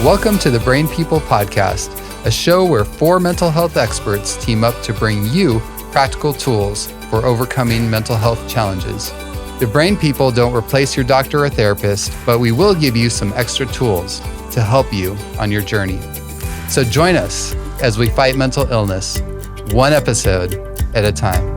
Welcome to the Brain People Podcast, a show where four mental health experts team up to bring you practical tools for overcoming mental health challenges. The Brain People don't replace your doctor or therapist, but we will give you some extra tools to help you on your journey. So join us as we fight mental illness, one episode at a time.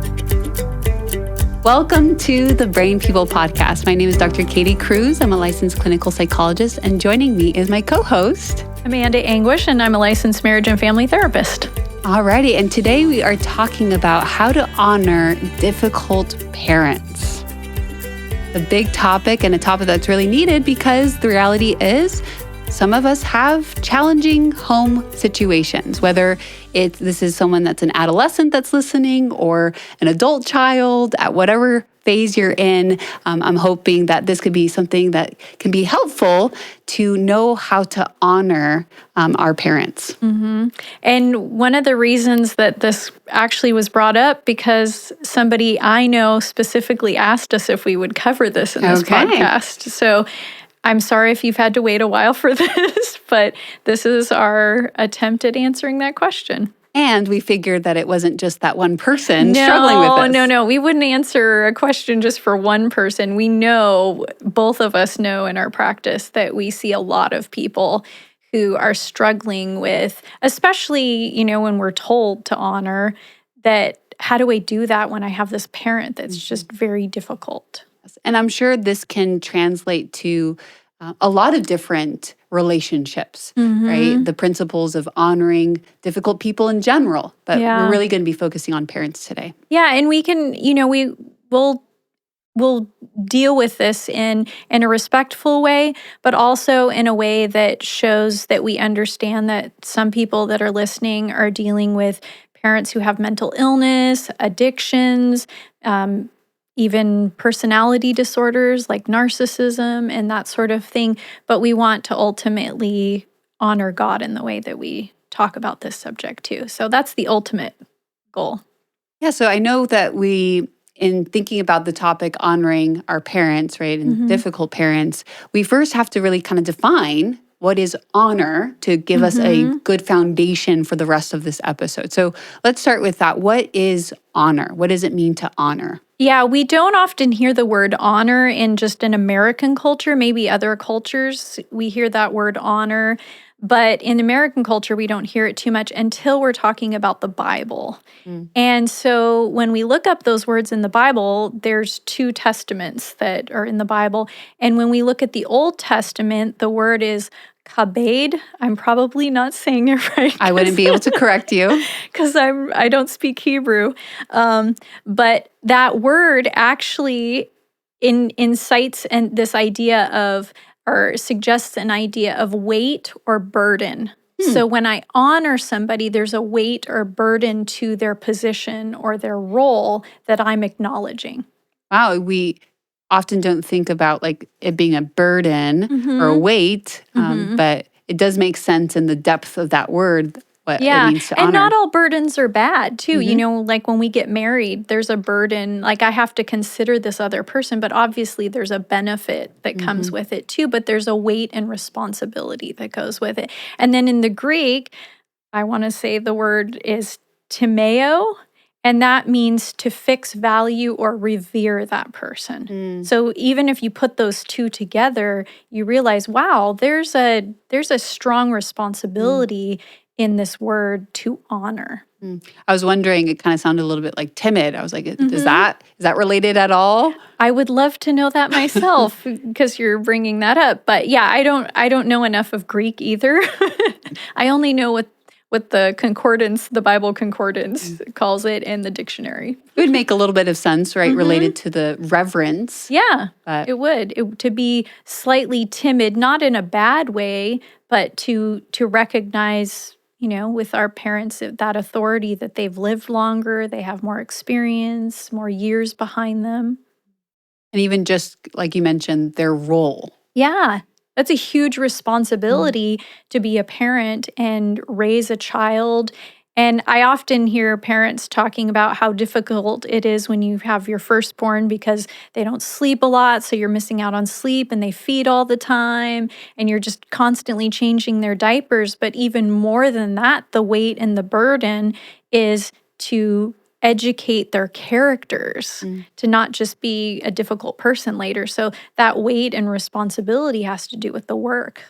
Welcome to the Brain People Podcast. My name is Dr. Katie Crews. I'm a licensed clinical psychologist, and joining me is my co-host, Amanda Anguish, and I'm a licensed marriage and family therapist. Alrighty, and today we are talking about how to honor difficult parents. A big topic and a topic that's really needed because the reality is some of us have challenging home situations, whether this is someone that's an adolescent that's listening or an adult child at whatever phase you're in. I'm hoping that this could be something that can be helpful to know how to honor our parents. Mm-hmm. And one of the reasons that this actually was brought up because somebody I know specifically asked us if we would cover this in this podcast. So I'm sorry if you've had to wait a while for this, but this is our attempt at answering that question. And we figured that it wasn't just that one person struggling with this. No. We wouldn't answer a question just for one person. We know, both of us know in our practice that we see a lot of people who are struggling with, especially, when we're told to honor, that how do I do that when I have this parent that's just very difficult? And I'm sure this can translate to a lot of different relationships, right? The principles of honoring difficult people in general. But we're really going to be focusing on parents today. Yeah, and we can, we'll deal with this in a respectful way, but also in a way that shows that we understand that some people that are listening are dealing with parents who have mental illness, addictions, even personality disorders like narcissism and that sort of thing. But we want to ultimately honor God in the way that we talk about this subject too. So that's the ultimate goal. Yeah, so I know that in thinking about the topic honoring our parents, right, and difficult parents, we first have to really kind of define what is honor to give us a good foundation for the rest of this episode. So let's start with that. What is honor? What does it mean to honor? Yeah, we don't often hear the word honor in just an American culture. Maybe other cultures, we hear that word honor. But in American culture, we don't hear it too much until we're talking about the Bible. And so when we look up those words in the Bible, there's two testaments that are in the Bible. And when we look at the Old Testament, the word is kabed. I'm probably not saying it right. I wouldn't be able to correct you. Because I don't speak Hebrew. But that word actually incites this idea of, or suggests an idea of weight or burden. So when I honor somebody, there's a weight or burden to their position or their role that I'm acknowledging. Wow, we often don't think about like it being a burden or a weight, but it does make sense in the depth of that word, what it means to honor. And not all burdens are bad too. Like when we get married, there's a burden, like I have to consider this other person, but obviously there's a benefit that comes with it too, but there's a weight and responsibility that goes with it. And then in the Greek, I want to say the word is timeo, and that means to fix value or revere that person. So even if you put those two together, you realize, wow, there's a strong responsibility in this word to honor. I was wondering, it kind of sounded a little bit like timid. I was like, is that related at all? I would love to know that myself because you're bringing that up. But yeah, I don't know enough of Greek either. I only know what the concordance, the Bible concordance calls it in the dictionary. It would make a little bit of sense, right, related to the reverence. Yeah, it would. To be slightly timid, not in a bad way, but to recognize, with our parents, that authority that they've lived longer, they have more experience, more years behind them. And even just, like you mentioned, their role. Yeah. That's a huge responsibility to be a parent and raise a child And I often hear parents talking about how difficult it is when you have your firstborn because they don't sleep a lot, so you're missing out on sleep, and they feed all the time, and you're just constantly changing their diapers. But even more than that, the weight and the burden is to educate their characters, to not just be a difficult person later. So that weight and responsibility has to do with the work.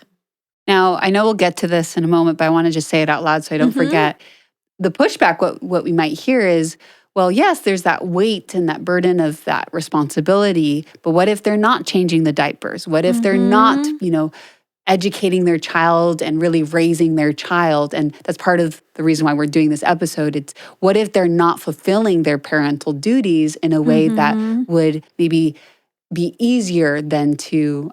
Now, I know we'll get to this in a moment, but I want to just say it out loud so I don't forget. The pushback, what we might hear is, well, yes, there's that weight and that burden of that responsibility, but what if they're not changing the diapers? What if they're not, educating their child and really raising their child? And that's part of the reason why we're doing this episode. It's what if they're not fulfilling their parental duties in a way that would maybe be easier than to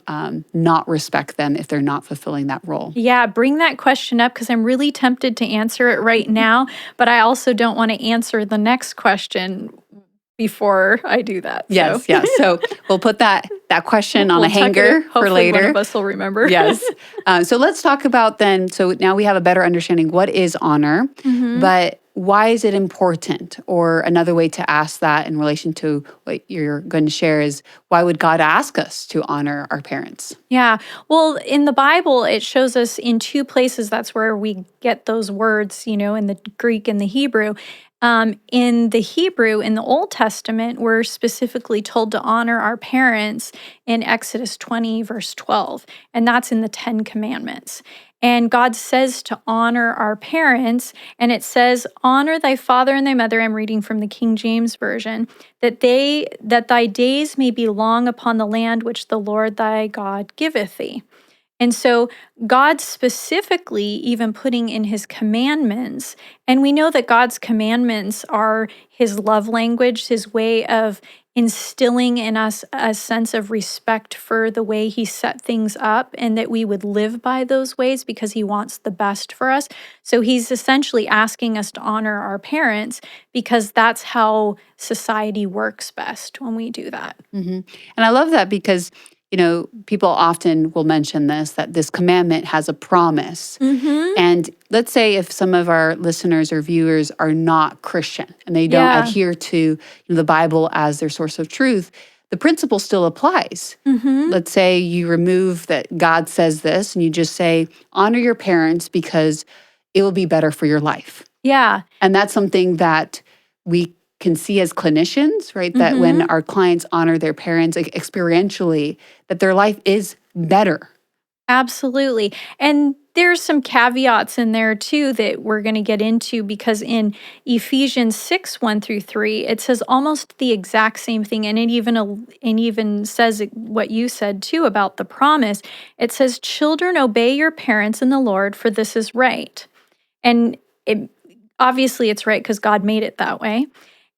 not respect them if they're not fulfilling that role? Yeah, bring that question up because I'm really tempted to answer it right now, but I also don't want to answer the next question before I do that. Yes, yes. So we'll put that question on We'll a tuck it hanger in. for Hopefully later. one of us will remember. Yes. So let's talk about then, so now we have a better understanding what is honor, but why is it important? Or another way to ask that in relation to what you're going to share is, why would God ask us to honor our parents? Yeah. Well, in the Bible, it shows us in two places. That's where we get those words, in the Greek and the Hebrew. In the Hebrew, in the Old Testament, we're specifically told to honor our parents in Exodus 20, verse 12. And that's in the 10 Commandments. And God says to honor our parents, and it says, honor thy father and thy mother. I'm reading from the King James Version, that thy days may be long upon the land which the Lord thy God giveth thee. And so God specifically even putting in his commandments, and we know that God's commandments are his love language, his way of instilling in us a sense of respect for the way he set things up, and that we would live by those ways because he wants the best for us. So he's essentially asking us to honor our parents because that's how society works best when we do that. And I love that because people often will mention this, that this commandment has a promise. And let's say if some of our listeners or viewers are not Christian and they don't adhere to the Bible as their source of truth, the principle still applies. Let's say you remove that God says this and you just say, honor your parents because it will be better for your life. Yeah. And that's something that we can see as clinicians, right? That when our clients honor their parents experientially, that their life is better. Absolutely. And there's some caveats in there too that we're going to get into, because in Ephesians 6, 1-3, it says almost the exact same thing. And it even says what you said too about the promise. It says, children, obey your parents in the Lord, for this is right. And obviously it's right because God made it that way.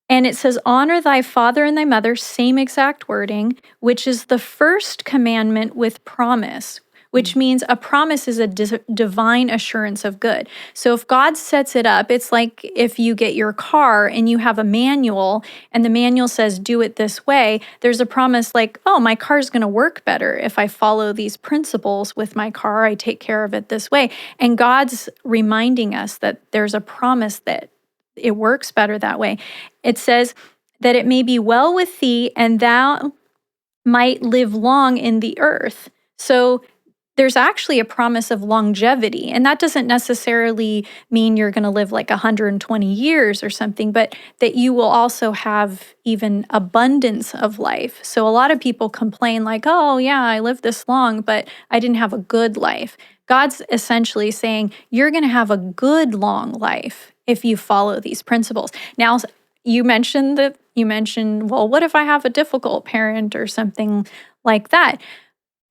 And it says, honor thy father and thy mother, same exact wording, which is the first commandment with promise, which means a promise is a divine assurance of good. So if God sets it up, it's like if you get your car and you have a manual and the manual says, do it this way, there's a promise like, oh, my car's going to work better if I follow these principles with my car, I take care of it this way. And God's reminding us that there's a promise that it works better that way. It says that it may be well with thee and thou might live long in the earth. So there's actually a promise of longevity. And that doesn't necessarily mean you're going to live like 120 years or something, but that you will also have even abundance of life. So a lot of people complain like, oh yeah, I lived this long, but I didn't have a good life. God's essentially saying you're going to have a good long life if you follow these principles. Now, you mentioned, well, what if I have a difficult parent or something like that?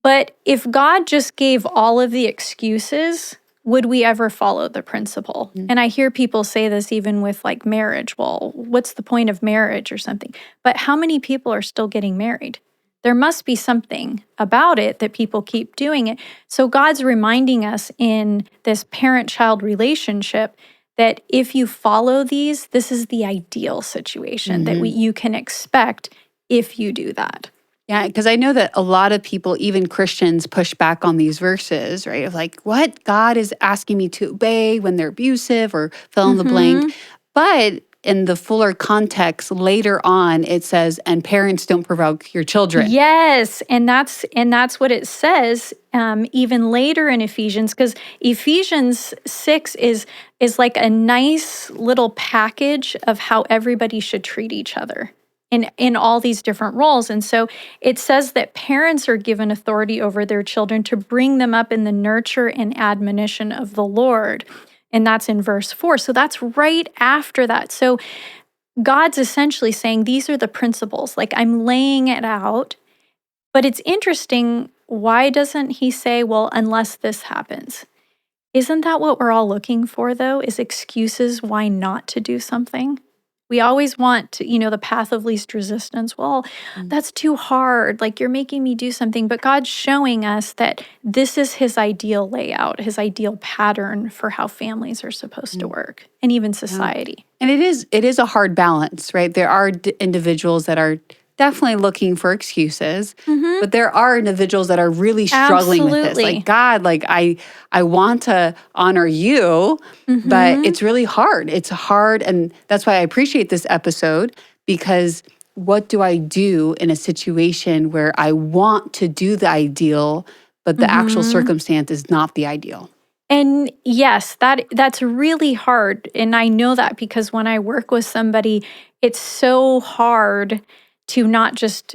But if God just gave all of the excuses, would we ever follow the principle? And I hear people say this even with like marriage. Well, what's the point of marriage or something? But how many people are still getting married? There must be something about it that people keep doing it. So God's reminding us in this parent-child relationship that if you follow these, this is the ideal situation that you can expect if you do that. Yeah, because I know that a lot of people, even Christians, push back on these verses, right? Of like, what? God is asking me to obey when they're abusive or fill in the blank. But in the fuller context, later on, it says, and parents don't provoke your children. Yes, and that's what it says even later in Ephesians, because Ephesians 6 is like a nice little package of how everybody should treat each other in all these different roles. And so it says that parents are given authority over their children to bring them up in the nurture and admonition of the Lord. And that's in verse 4. So that's right after that. So God's essentially saying these are the principles. Like, I'm laying it out. But it's interesting. Why doesn't he say, well, unless this happens? Isn't that what we're all looking for, though, is excuses why not to do something? We always want to, the path of least resistance. Well, that's too hard. Like, you're making me do something. But God's showing us that this is his ideal layout, his ideal pattern for how families are supposed to work, and even society. And it is a hard balance, right? There are individuals that are definitely looking for excuses, but there are individuals that are really struggling with this. Like, God, like I want to honor you, but it's really hard. It's hard, and that's why I appreciate this episode, because what do I do in a situation where I want to do the ideal, but the actual circumstance is not the ideal? And yes, that's really hard. And I know that because when I work with somebody, it's so hard to not just,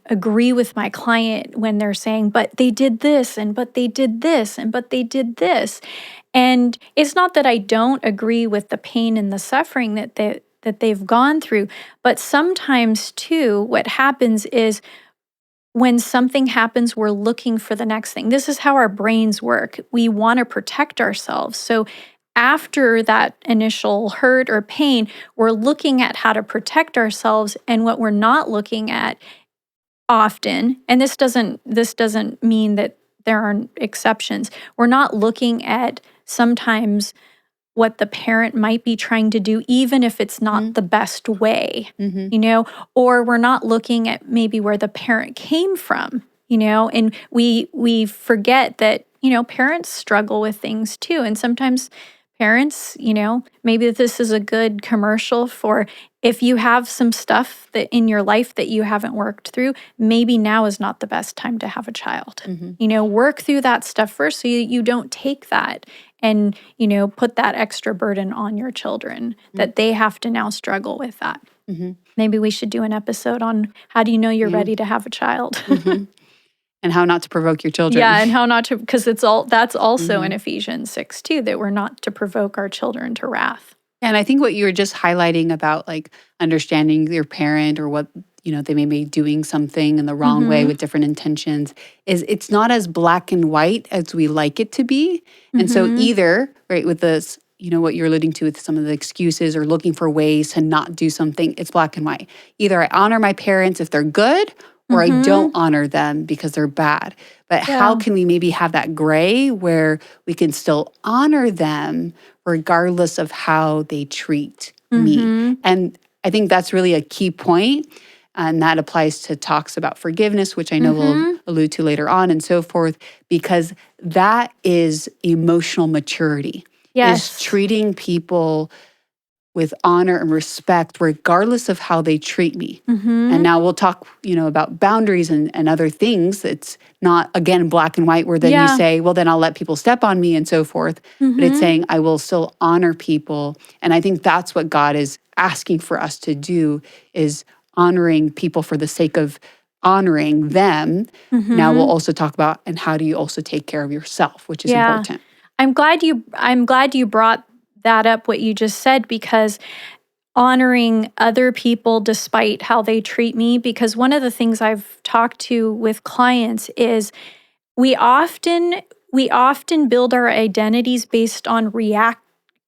agree with my client when they're saying, but they did this, and but they did this, and but they did this. And it's not that I don't agree with the pain and the suffering that they've gone through, but sometimes too, what happens is when something happens, we're looking for the next thing. This is how our brains work. We want to protect ourselves. So after that initial hurt or pain, we're looking at how to protect ourselves. And what we're not looking at often, and this doesn't mean that there aren't exceptions, we're not looking at sometimes what the parent might be trying to do, even if it's not the best way, or we're not looking at maybe where the parent came from, and we forget that, parents struggle with things too. And sometimes parents, maybe this is a good commercial for if you have some stuff that in your life that you haven't worked through, maybe now is not the best time to have a child. Work through that stuff first so you don't take that and, put that extra burden on your children that they have to now struggle with that. Maybe we should do an episode on how do you know you're ready to have a child? And how not to provoke your children. Yeah, and how not to, because that's also in Ephesians 6 too, that we're not to provoke our children to wrath. And I think what you were just highlighting about like understanding your parent or what, they may be doing something in the wrong way with different intentions is it's not as black and white as we like it to be. And so either, right, with this, what you're alluding to with some of the excuses or looking for ways to not do something, it's black and white. Either I honor my parents if they're good, or I don't honor them because they're bad. But how can we maybe have that gray where we can still honor them regardless of how they treat me? And I think that's really a key point, and that applies to talks about forgiveness, which I know we'll allude to later on and so forth, because that is emotional maturity. Is treating people with honor and respect, regardless of how they treat me. And now we'll talk, about boundaries and other things. It's not, again, black and white, where then you say, well, then I'll let people step on me and so forth. But it's saying, I will still honor people. And I think that's what God is asking for us to do, is honoring people for the sake of honoring them. Now we'll also talk about, and how do you also take care of yourself, which is important. I'm glad you brought that up, what you just said, because honoring other people despite how they treat me, because one of the things I've talked to with clients is we often build our identities based on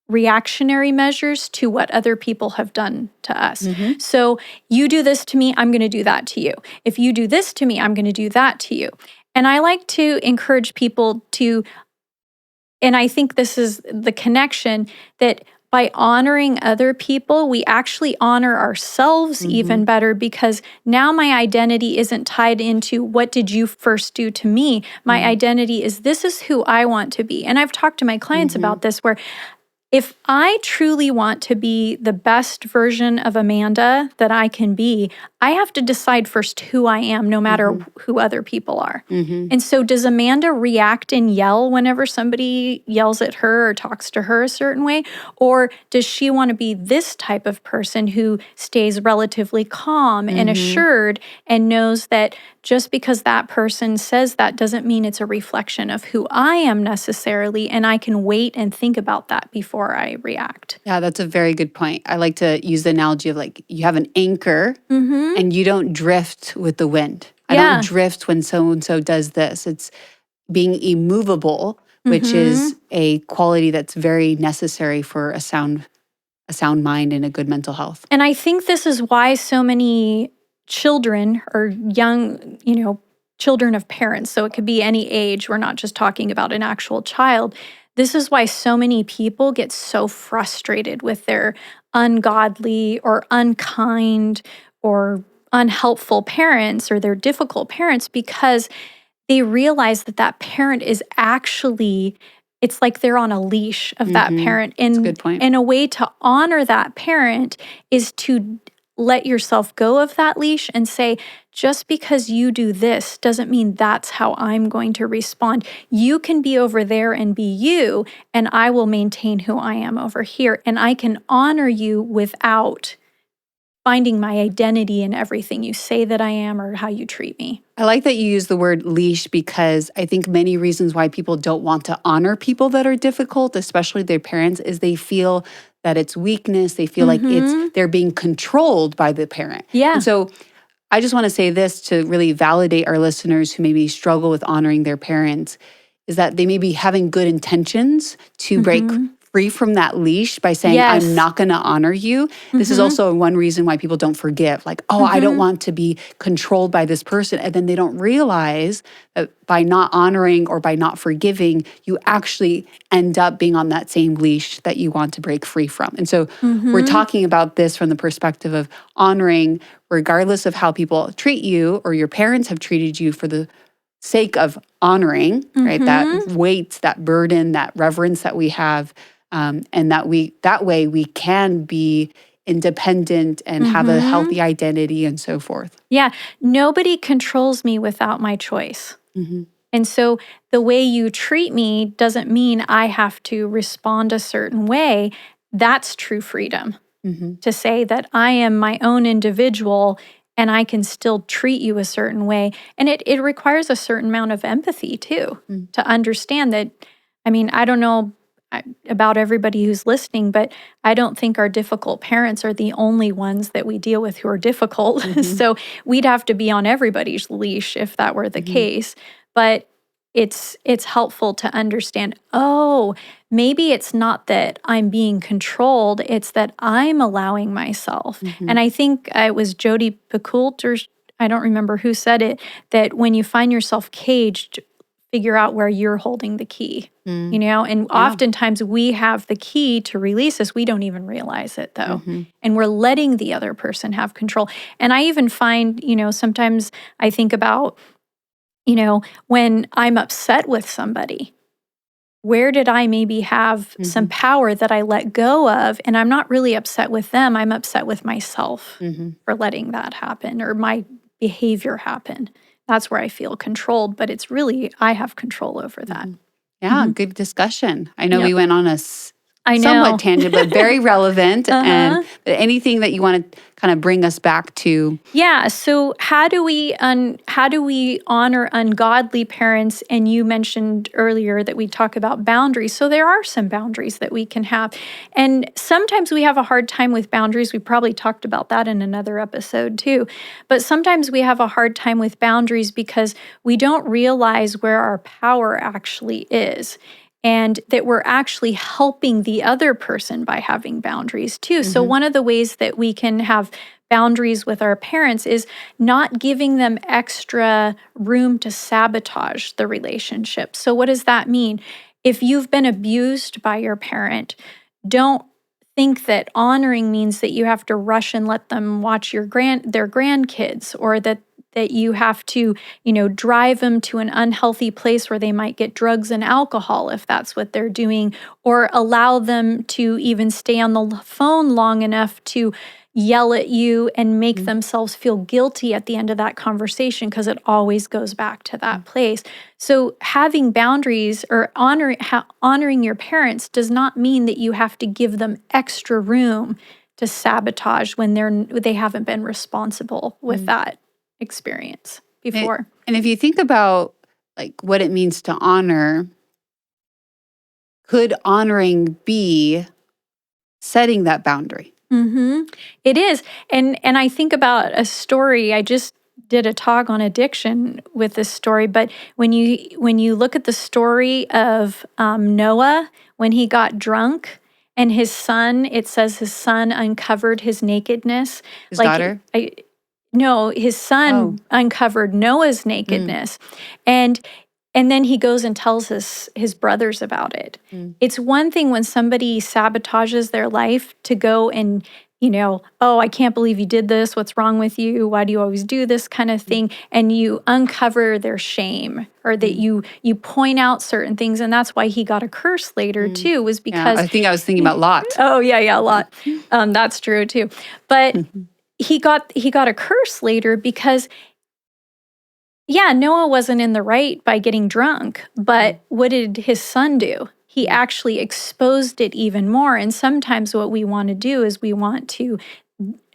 reactionary measures to what other people have done to us. So you do this to me, I'm going to do that to you. If you do this to me, I'm going to do that to you. And I like to encourage people to, and I think this is the connection, that by honoring other people, we actually honor ourselves even better, because now my identity isn't tied into what did you first do to me. My identity is, this is who I want to be. And I've talked to my clients about this, where if I truly want to be the best version of Amanda that I can be, I have to decide first who I am, no matter who other people are. And so does Amanda react and yell whenever somebody yells at her or talks to her a certain way? Or does she want to be this type of person who stays relatively calm and assured and knows that just because that person says that doesn't mean it's a reflection of who I am necessarily, and I can wait and think about that before I react. Yeah, that's a very good point. I like to use the analogy of like you have an anchor and you don't drift with the wind. I don't drift when so-and-so does this. It's being immovable, which is a quality that's very necessary for a sound mind and a good mental health. And I think this is why so many children or young, children of parents, so it could be any age, we're not just talking about an actual child. This is why so many people get so frustrated with their ungodly or unkind or unhelpful parents or their difficult parents, because they realize that parent is actually, it's like they're on a leash of that parent. And That's a good point. And a way to honor that parent is to let yourself go of that leash and say, just because you do this doesn't mean that's how I'm going to respond. You can be over there and be you, and I will maintain who I am over here. And I can honor you without finding my identity in everything you say that I am or how you treat me. I like that you use the word leash, because I think many reasons why people don't want to honor people that are difficult, especially their parents, is they feel that it's weakness. They feel like they're being controlled by the parent. Yeah. And so I just want to say this to really validate our listeners who maybe struggle with honoring their parents, is that they may be having good intentions to break free from that leash by saying, I'm not going to honor you. This is also one reason why people don't forgive. Like, I don't want to be controlled by this person. And then they don't realize that by not honoring or by not forgiving, you actually end up being on that same leash that you want to break free from. And so we're talking about this from the perspective of honoring regardless of how people treat you or your parents have treated you, for the sake of honoring, right? That weight, that burden, that reverence that we have. And that way we can be independent and have a healthy identity and so forth. Yeah. Nobody controls me without my choice. And so the way you treat me doesn't mean I have to respond a certain way. That's true freedom. To say that I am my own individual and I can still treat you a certain way. And it requires a certain amount of empathy too, to understand that, I don't know about everybody who's listening, but I don't think our difficult parents are the only ones that we deal with who are difficult. So we'd have to be on everybody's leash if that were the case. But it's helpful to understand, maybe it's not that I'm being controlled, it's that I'm allowing myself. And I think it was Jodi Picoult, or I don't remember who said it, that when you find yourself caged, figure out where you're holding the key, and oftentimes we have the key to release us. We don't even realize it though. And we're letting the other person have control. And I even find, sometimes I think about, when I'm upset with somebody, where did I maybe have some power that I let go of? And I'm not really upset with them. I'm upset with myself for letting that happen, or my behavior happen. That's where I feel controlled, but it's really, I have control over that. Yeah, good discussion. I know we went on a somewhat tangent, but very relevant. And anything that you want to kind of bring us back to? Yeah. So how do we honor ungodly parents? And you mentioned earlier that we talk about boundaries. So there are some boundaries that we can have, and sometimes we have a hard time with boundaries. We probably talked about that in another episode too. But sometimes we have a hard time with boundaries because we don't realize where our power actually is, and that we're actually helping the other person by having boundaries too. So one of the ways that we can have boundaries with our parents is not giving them extra room to sabotage the relationship. So what does that mean? If you've been abused by your parent, don't think that honoring means that you have to rush and let them watch their grandkids, or that you have to, drive them to an unhealthy place where they might get drugs and alcohol if that's what they're doing, or allow them to even stay on the phone long enough to yell at you and make themselves feel guilty at the end of that conversation, because it always goes back to that place. So having boundaries or honoring your parents does not mean that you have to give them extra room to sabotage when they haven't been responsible with that experience before. And if you think about like what it means to honor, could honoring be setting that boundary? It is. And I think about a story. I just did a talk on addiction with this story, but when you look at the story of Noah, when he got drunk and his son, it says his son uncovered his nakedness. His daughter? No, his son uncovered Noah's nakedness. And then he goes and tells his brothers about it. It's one thing when somebody sabotages their life to go and, oh, I can't believe you did this. What's wrong with you? Why do you always do this kind of thing? And you uncover their shame, or that you point out certain things. And that's why he got a curse later too, was because— I think I was thinking about Lot. Oh, yeah, Lot. That's true too. But he got a curse later because— yeah, Noah wasn't in the right by getting drunk, but what did his son do? He actually exposed it even more. And sometimes what we want to do is we want to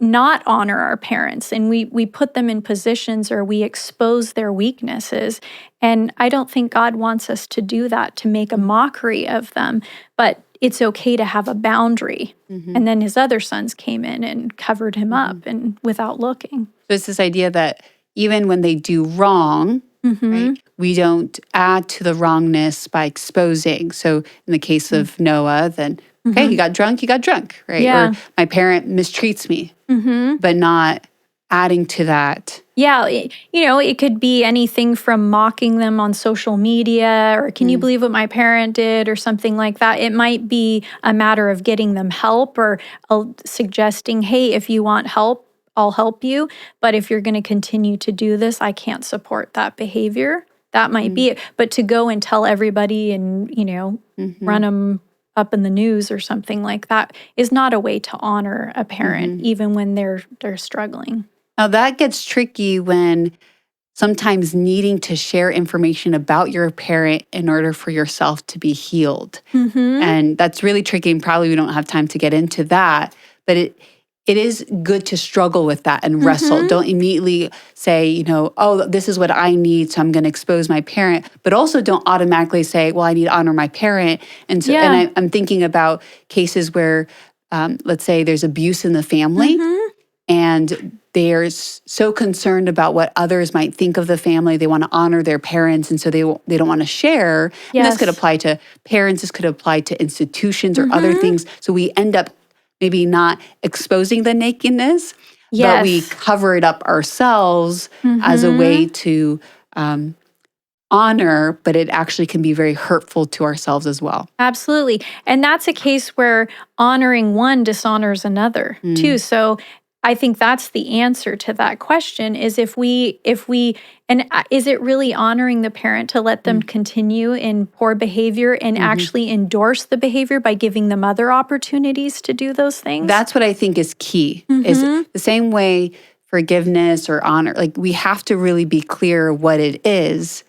not honor our parents, and we put them in positions, or we expose their weaknesses. And I don't think God wants us to do that, to make a mockery of them, but it's okay to have a boundary. And then his other sons came in and covered him up and without looking. So it's this idea that even when they do wrong, right, we don't add to the wrongness by exposing. So in the case of Noah, then, okay, you got drunk, right? Yeah. Or my parent mistreats me, but not adding to that. Yeah, it could be anything from mocking them on social media, or can you believe what my parent did, or something like that. It might be a matter of getting them help, or suggesting, hey, if you want help, I'll help you. But if you're going to continue to do this, I can't support that behavior. That might be it. But to go and tell everybody and, run them up in the news or something like that is not a way to honor a parent, even when they're struggling. Now that gets tricky when sometimes needing to share information about your parent in order for yourself to be healed. And that's really tricky, and probably we don't have time to get into that. But it is good to struggle with that and wrestle. Don't immediately say, oh, this is what I need, so I'm going to expose my parent. But also don't automatically say, well, I need to honor my parent. And so, and I'm thinking about cases where, let's say there's abuse in the family, and they're so concerned about what others might think of the family. They want to honor their parents, and so they don't want to share. And this could apply to parents. This could apply to institutions or other things. So we end up maybe not exposing the nakedness, but we cover it up ourselves as a way to honor, but it actually can be very hurtful to ourselves as well. Absolutely. And that's a case where honoring one dishonors another too. So I think that's the answer to that question, is if we and is it really honoring the parent to let them continue in poor behavior and actually endorse the behavior by giving them other opportunities to do those things? That's what I think is key, is the same way forgiveness or honor, like we have to really be clear what it is.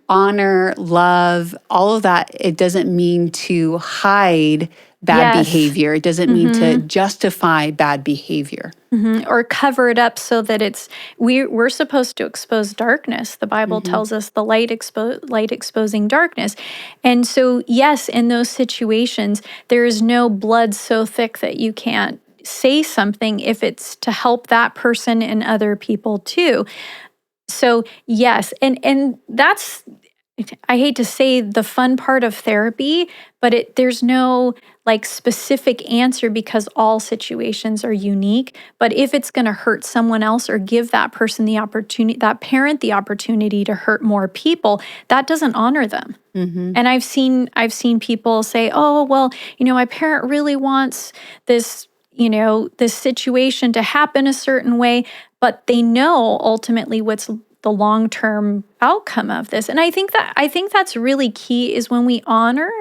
Honor, love, all of that, it doesn't mean to hide bad behavior. It doesn't mean to justify bad behavior. Or cover it up so that we're supposed to expose darkness. The Bible tells us the light exposing darkness. And so, yes, in those situations, there is no blood so thick that you can't say something if it's to help that person and other people too. So, yes, and that's I hate to say the fun part of therapy, but there's no like specific answer because all situations are unique. But if it's going to hurt someone else or give that person the opportunity, that parent the opportunity to hurt more people, that doesn't honor them. And I've seen people say, "Oh, well, my parent really wants this, this situation to happen a certain way," but they know ultimately what's the long-term outcome of this. And I think that's really key is when we honor,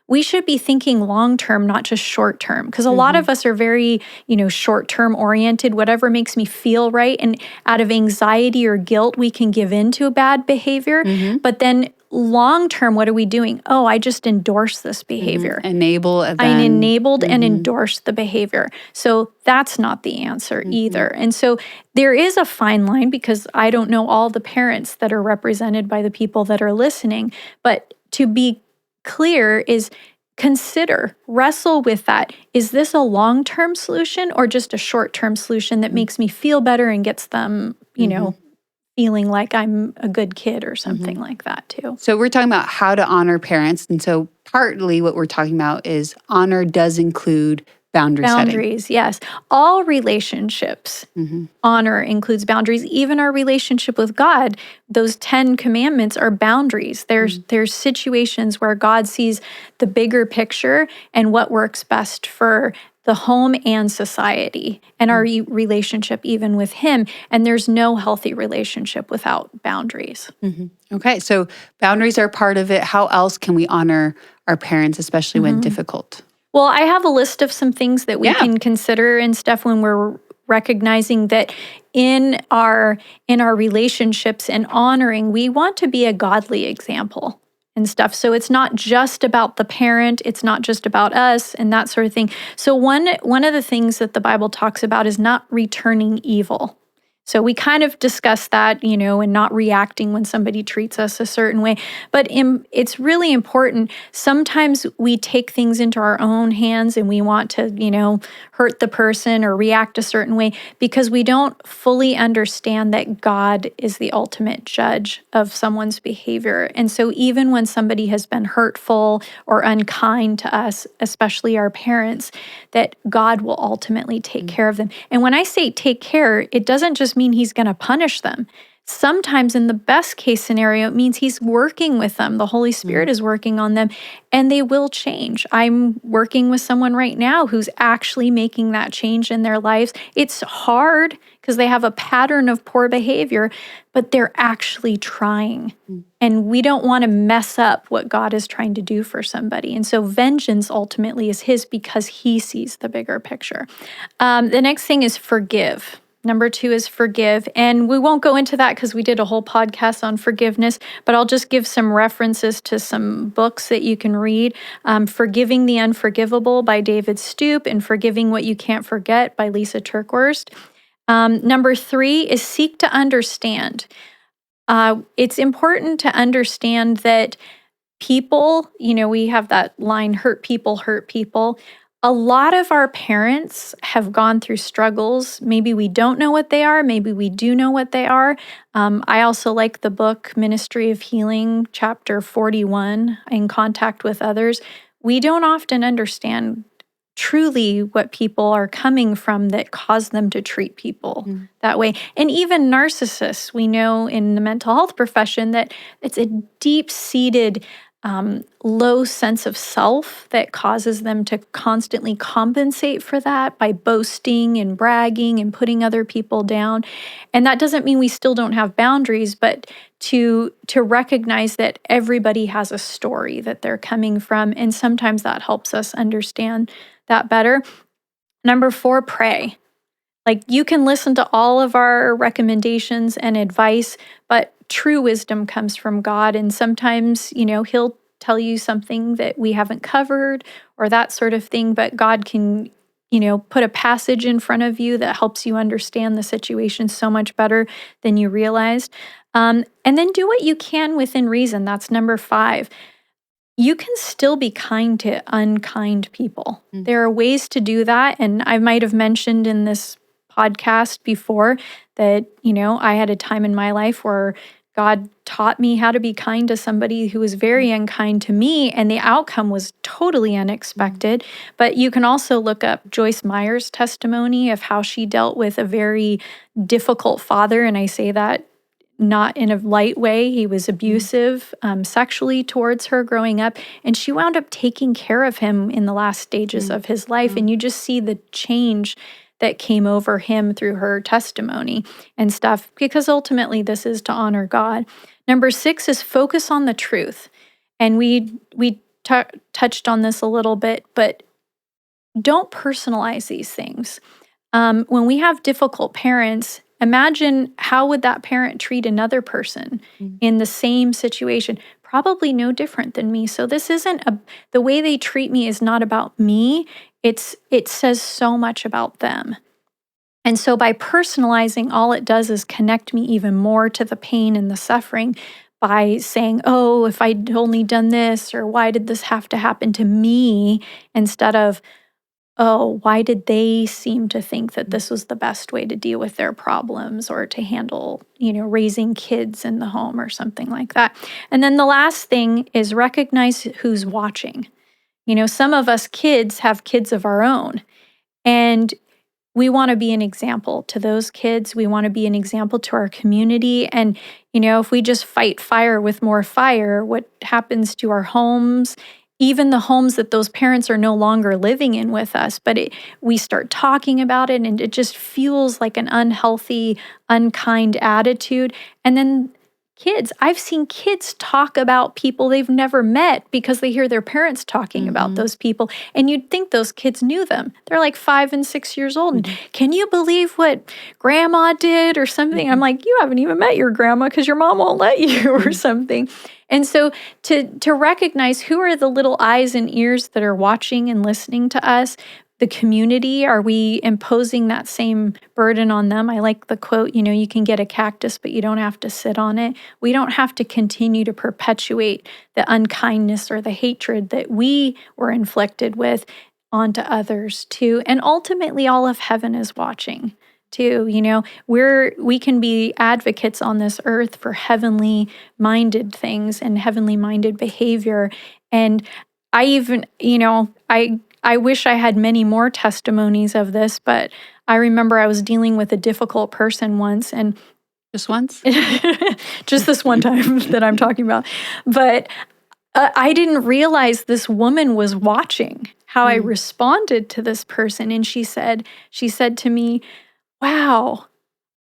we should be thinking long-term, not just short-term. Because a lot of us are very, short-term oriented, whatever makes me feel right. And out of anxiety or guilt, we can give in to a bad behavior. But then long-term, what are we doing? Oh, I just endorsed this behavior. Enable and I then enabled and endorsed the behavior. So that's not the answer either. And so there is a fine line because I don't know all the parents that are represented by the people that are listening. But to be clear is wrestle with that. Is this a long-term solution or just a short-term solution that makes me feel better and gets them, feeling like I'm a good kid or something like that too. So we're talking about how to honor parents. And so partly what we're talking about is honor does include boundaries, yes. All relationships, honor includes boundaries. Even our relationship with God, those 10 commandments are boundaries. There's situations where God sees the bigger picture and what works best for the home and society and our relationship even with him. And there's no healthy relationship without boundaries. Okay, so boundaries are part of it. How else can we honor our parents, especially when difficult? Well, I have a list of some things that we can consider and stuff when we're recognizing that in our relationships and honoring, we want to be a godly example and stuff. So it's not just about the parent, it's not just about us and that sort of thing. So one of the things that the Bible talks about is not returning evil. So we kind of discuss that, and not reacting when somebody treats us a certain way. But it's really important. Sometimes we take things into our own hands and we want to, hurt the person or react a certain way because we don't fully understand that God is the ultimate judge of someone's behavior. And so even when somebody has been hurtful or unkind to us, especially our parents, that God will ultimately take care of them. And when I say take care, it doesn't just mean he's going to punish them. Sometimes in the best case scenario, it means he's working with them. The Holy Spirit is working on them and they will change. I'm working with someone right now who's actually making that change in their lives. It's hard because they have a pattern of poor behavior, but they're actually trying. And we don't want to mess up what God is trying to do for somebody. And so vengeance ultimately is his because he sees the bigger picture. The next thing is forgive. Number 2 is forgive. And we won't go into that because we did a whole podcast on forgiveness, but I'll just give some references to some books that you can read. Forgiving the Unforgivable by David Stoop and Forgiving What You Can't Forget by Lisa Turkwurst. Number 3 is seek to understand. It's important to understand that people, we have that line, hurt people hurt people. A lot of our parents have gone through struggles. Maybe we don't know what they are. Maybe we do know what they are. I also like the book Ministry of Healing, chapter 41, In Contact with Others. We don't often understand truly what people are coming from that cause them to treat people that way. And even narcissists, we know in the mental health profession that it's a deep-seated low sense of self that causes them to constantly compensate for that by boasting and bragging and putting other people down. And that doesn't mean we still don't have boundaries, but to recognize that everybody has a story that they're coming from. And sometimes that helps us understand that better. Number 4, pray. Like you can listen to all of our recommendations and advice, but true wisdom comes from God. And sometimes, he'll tell you something that we haven't covered or that sort of thing, but God can, put a passage in front of you that helps you understand the situation so much better than you realized. And then do what you can within reason. That's number 5. You can still be kind to unkind people. There are ways to do that. And I might have mentioned in this podcast before that, I had a time in my life where God taught me how to be kind to somebody who was very unkind to me, and the outcome was totally unexpected. But you can also look up Joyce Meyer's testimony of how she dealt with a very difficult father, and I say that not in a light way. He was abusive sexually towards her growing up, and she wound up taking care of him in the last stages of his life. And you just see the change that came over him through her testimony and stuff, because ultimately this is to honor God. Number 6 is focus on the truth. And we touched on this a little bit, but don't personalize these things. When we have difficult parents, imagine how would that parent treat another person in the same situation? Probably no different than me. So this isn't the way they treat me is not about me. It says so much about them. And so by personalizing, all it does is connect me even more to the pain and the suffering by saying, oh, if I'd only done this, or why did this have to happen to me, instead of, oh, why did they seem to think that this was the best way to deal with their problems or to handle, raising kids in the home or something like that. And then the last thing is recognize who's watching. Some of us kids have kids of our own, and we want to be an example to those kids. We want to be an example to our community. And, if we just fight fire with more fire, what happens to our homes, even the homes that those parents are no longer living in with us, but we start talking about it, and it just feels like an unhealthy, unkind attitude. And then I've seen kids talk about people they've never met because they hear their parents talking about those people. And you'd think those kids knew them. They're like 5 and 6 years old. And can you believe what grandma did or something? I'm like, you haven't even met your grandma because your mom won't let you or something. And so to recognize who are the little eyes and ears that are watching and listening to us, the community, are we imposing that same burden on them? I like the quote, you can get a cactus, but you don't have to sit on it. We don't have to continue to perpetuate the unkindness or the hatred that we were inflicted with onto others too. And ultimately, all of heaven is watching too. We can be advocates on this earth for heavenly minded things and heavenly minded behavior. And I even, I wish I had many more testimonies of this, but I remember I was dealing with a difficult person once, and Just once? just this one time that I'm talking about. But I didn't realize this woman was watching how I responded to this person. And she said to me, wow,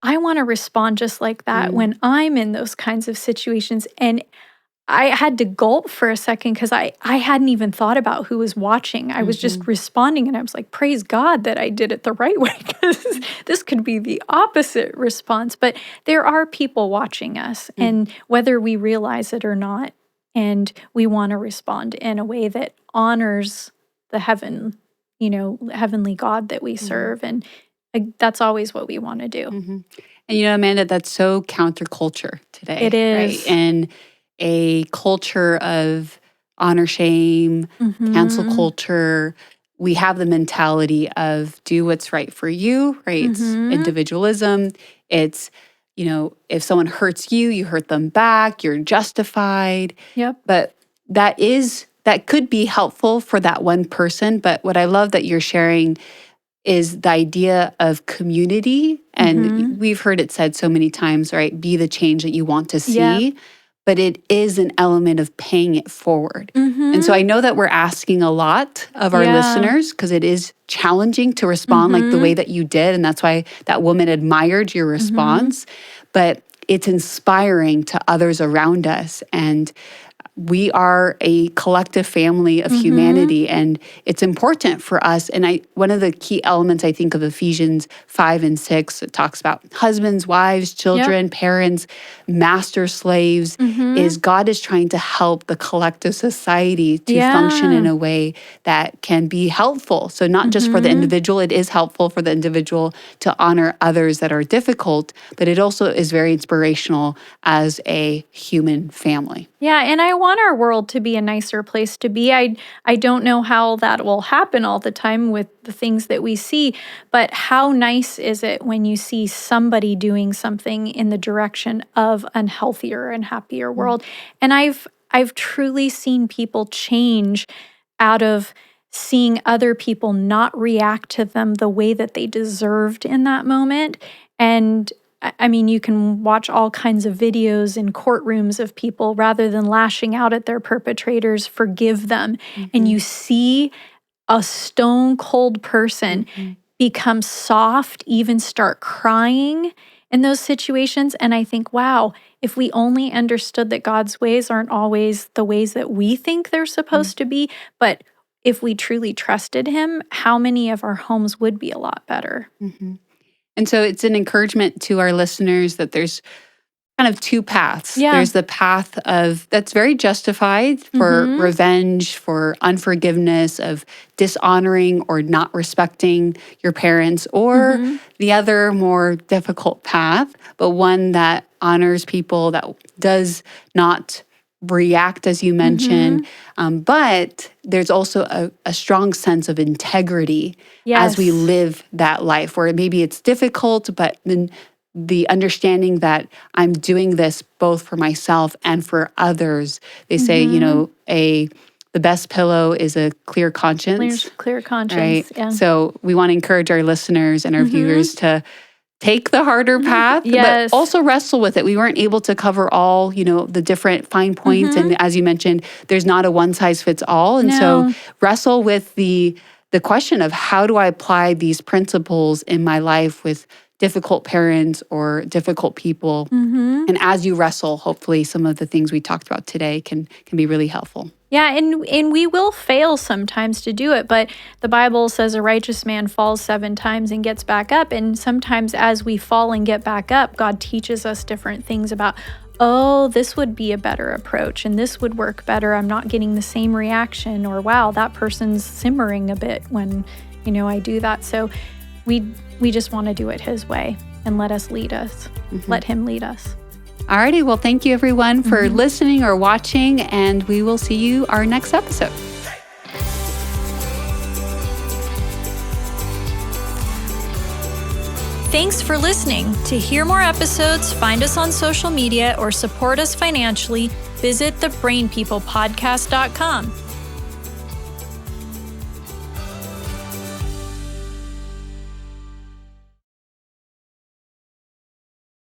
I want to respond just like that when I'm in those kinds of situations. And I had to gulp for a second because I hadn't even thought about who was watching. I was just responding, and I was like, praise God that I did it the right way, because this could be the opposite response. But there are people watching us, and whether we realize it or not, and we want to respond in a way that honors the heavenly God that we serve. And that's always what we want to do. And Amanda, that's so counterculture today. It is. Right? And a culture of honor shame, cancel culture. We have the mentality of do what's right for you, right? It's individualism. It's, if someone hurts you, you hurt them back, you're justified. Yep. But that could be helpful for that one person. But what I love that you're sharing is the idea of community. And we've heard it said so many times, right? Be the change that you want to see. Yep. But it is an element of paying it forward. And so I know that we're asking a lot of our listeners, because it is challenging to respond like the way that you did. And that's why that woman admired your response. But it's inspiring to others around us. And we are a collective family of humanity, and it's important for us. And one of the key elements, I think, of Ephesians 5 and 6, it talks about husbands, wives, children, parents, master slaves, is God is trying to help the collective society to function in a way that can be helpful. So not just for the individual, it is helpful for the individual to honor others that are difficult, but it also is very inspirational as a human family. Yeah, and I want our world to be a nicer place to be. I don't know how that will happen all the time with the things that we see, but how nice is it when you see somebody doing something in the direction of a healthier and happier world? And I've truly seen people change out of seeing other people not react to them the way that they deserved in that moment. And I mean, you can watch all kinds of videos in courtrooms of people, rather than lashing out at their perpetrators, forgive them. And you see a stone cold person become soft, even start crying in those situations. And I think, wow, if we only understood that God's ways aren't always the ways that we think they're supposed to be, but if we truly trusted him, how many of our homes would be a lot better? And so it's an encouragement to our listeners that there's kind of two paths. Yeah. There's the path of that's very justified for revenge, for unforgiveness, of dishonoring or not respecting your parents, or the other more difficult path, but one that honors people, that does not react as you mentioned. But there's also a strong sense of integrity as we live that life, where maybe it's difficult, but then the understanding that I'm doing this both for myself and for others. They say, you know, the best pillow is a clear conscience. Clear conscience. Right? Yeah. So we want to encourage our listeners and our viewers to take the harder path, Yes. but also wrestle with it. We weren't able to cover all, you know, the different fine points. And as you mentioned, there's not a one size fits all. And so wrestle with the question of, how do I apply these principles in my life with difficult parents or difficult people? And as you wrestle, hopefully some of the things we talked about today can be really helpful. Yeah, and we will fail sometimes to do it, but the Bible says a righteous man falls 7 times and gets back up. And sometimes as we fall and get back up, God teaches us different things about, oh, this would be a better approach and this would work better. I'm not getting the same reaction, or wow, that person's simmering a bit when, you know, I do that. So we just want to do it his way and let us lead us. Let him lead us. Alrighty, well, thank you everyone for listening or watching, and we will see you our next episode. Thanks for listening. To hear more episodes, find us on social media, or support us financially, visit thebrainpeoplepodcast.com.